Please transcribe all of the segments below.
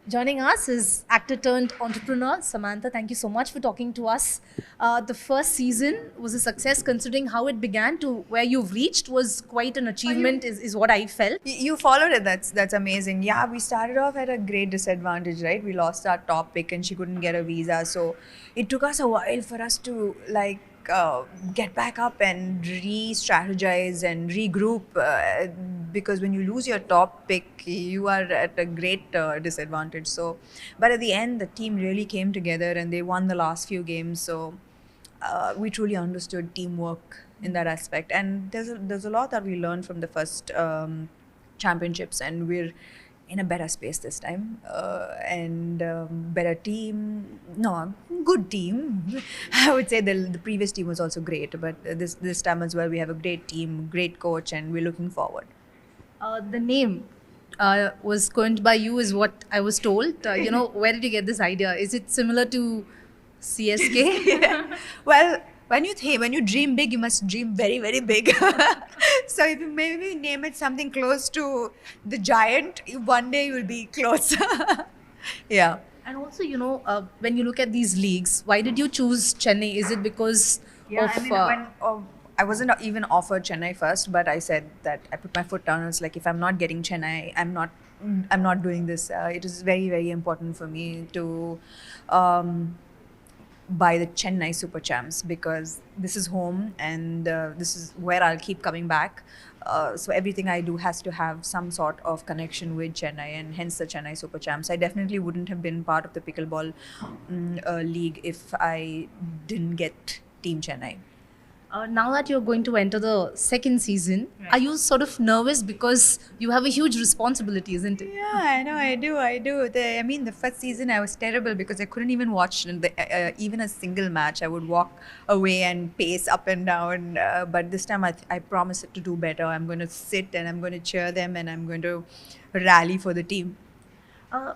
Joining us is actor turned entrepreneur Samantha. Thank you so much for talking to us. The first season was a success considering how it began to where you've reached was quite an achievement, is what I felt. You followed it. That's amazing. Yeah, we started off at a great disadvantage, right? We lost our top pick, and she couldn't get a visa. So it took us a while for us to get back up and re-strategize and regroup. Because when you lose your top pick, you are at a great disadvantage. So, but at the end, the team really came together and they won the last few games. So we truly understood teamwork in that aspect, and there's a lot that we learned from the first championships, and we're in a better space this time, and better team. No, good team. I would say the previous team was also great, but this time as well we have a great team, great coach, and we're looking forward. The name was coined by you, is what I was told. Where did you get this idea? Is it similar to CSK? Well, when you dream big, you must dream very, very big. So if you maybe name it something close to the giant, one day you will be close. Yeah. And also, when you look at these leagues, why did you choose Chennai? Is it because Yeah, of I mean, I wasn't even offered Chennai first, but I said that I put my foot down. It's like if I'm not getting Chennai, I'm not doing this. It is very, very important for me to buy the Chennai Super Champs because this is home and this is where I'll keep coming back. So everything I do has to have some sort of connection with Chennai, and hence the Chennai Super Champs. I definitely wouldn't have been part of the pickleball league if I didn't get Team Chennai. now that you're going to enter the second season, Right. are you sort of nervous because you have a huge responsibility, isn't it? Yeah, I know, I do. I mean, the first season I was terrible because I couldn't even watch even a single match. I would walk away and pace up and down. But this time I promise to do better. I'm going to sit and I'm going to cheer them and I'm going to rally for the team.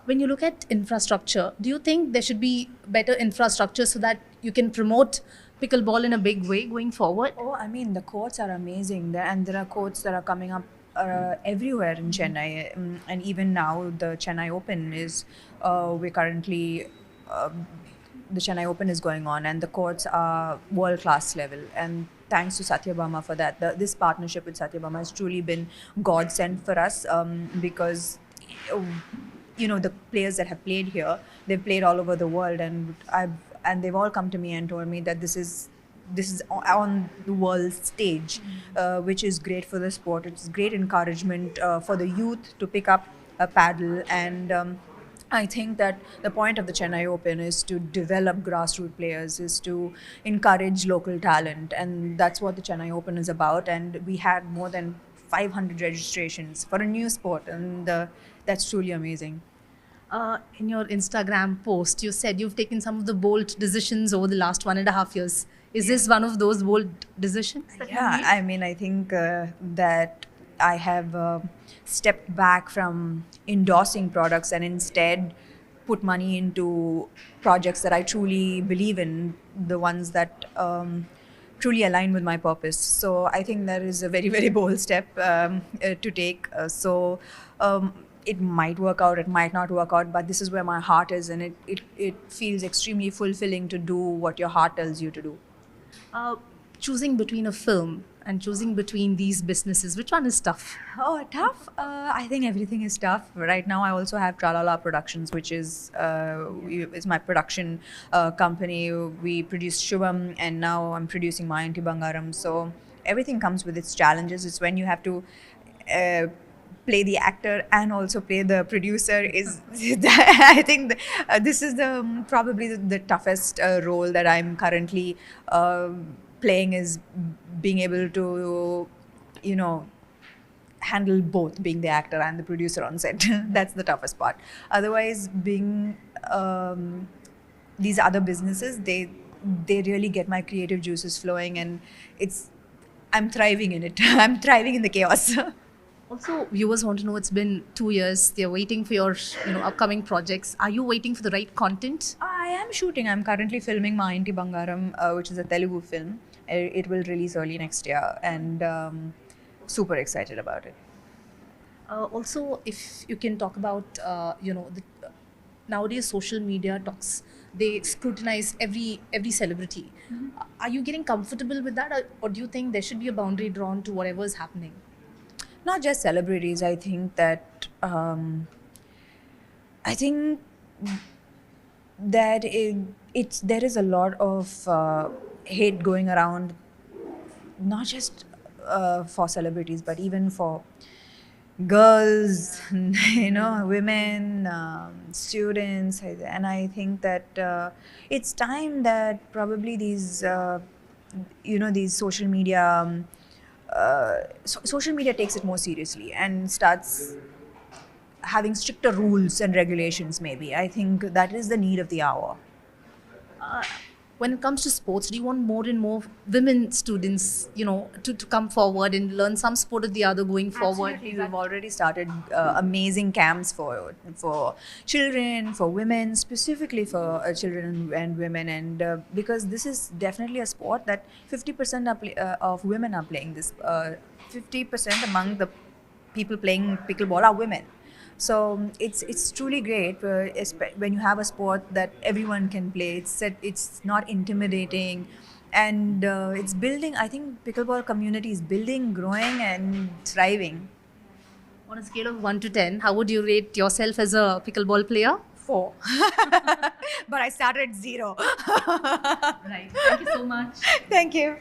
When you look at infrastructure, do you think there should be better infrastructure so that you can promote pickleball in a big way going forward? Oh, I mean, the courts are amazing, and there are courts that are coming up everywhere in Chennai. And even now, the Chennai Open is we're currently the Chennai Open is going on, and the courts are world class level. And thanks to Satyabama for that. This partnership with Satyabama has truly been godsend for us because. uh, the players that have played here, they've played all over the world, and they've all come to me and told me that this is on the world stage, which is great for the sport. It's great encouragement for the youth to pick up a paddle, and I think that the point of the Chennai Open is to develop grassroots players, is to encourage local talent, and that's what the Chennai Open is about. And we had more than 500 registrations for a new sport, and that's truly amazing. In your Instagram post, you said you've taken some of the bold decisions over the last 1.5 years. Is this one of those bold decisions that you Yeah, made? I mean, I think that I have stepped back from endorsing products and instead put money into projects that I truly believe in, the ones that truly align with my purpose. So I think that is a very, very bold step to take. Um, it might work out, it might not work out, but this is where my heart is, and it feels extremely fulfilling to do what your heart tells you to do. Uh, Choosing between a film and choosing between these businesses, which one is tough? Oh, tough. I think everything is tough. Right now, I also have Tralala Productions, which is my production company. We produce Shubham, and now I'm producing Mayanti Bangaram. So everything comes with its challenges. It's when you have to uh, play the actor and also play the producer. Is I think this is probably the toughest role that I'm currently playing, is being able to you know handle both, being the actor and the producer on set. That's the toughest part. Otherwise, being these other businesses, they really get my creative juices flowing, and it's I'm thriving in it. I'm thriving in the chaos. Also, viewers want to know, it's been 2 years. They're waiting for your upcoming projects. Are you waiting for the right content? I am shooting. I'm currently filming Ma Inti Bangaram, which is a Telugu film. It will release early next year, and super excited about it. Also, if you can talk about, the nowadays social media talks, they scrutinize every celebrity. Are you getting comfortable with that, or do you think there should be a boundary drawn to whatever is happening? Not just celebrities. I think that I think that it's there is a lot of hate going around, not just for celebrities, but even for girls, women, students, and I think that it's time that probably these social media. Social media takes it more seriously and starts having stricter rules and regulations. Maybe I think that is the need of the hour. When it comes to sports, do you want more and more women students, to come forward and learn some sport or the other going forward? Absolutely. We've already started amazing camps for children, for women, specifically for children and women, and because this is definitely a sport that 50% of women are playing this. 50% among the people playing pickleball are women. So it's truly great when you have a sport that everyone can play. It's not intimidating, and it's building. I think pickleball community is building, growing, and thriving. On a scale of 1 to 10, how would you rate yourself as a pickleball player? 4. But I started 0. Right. Thank you so much. Thank you.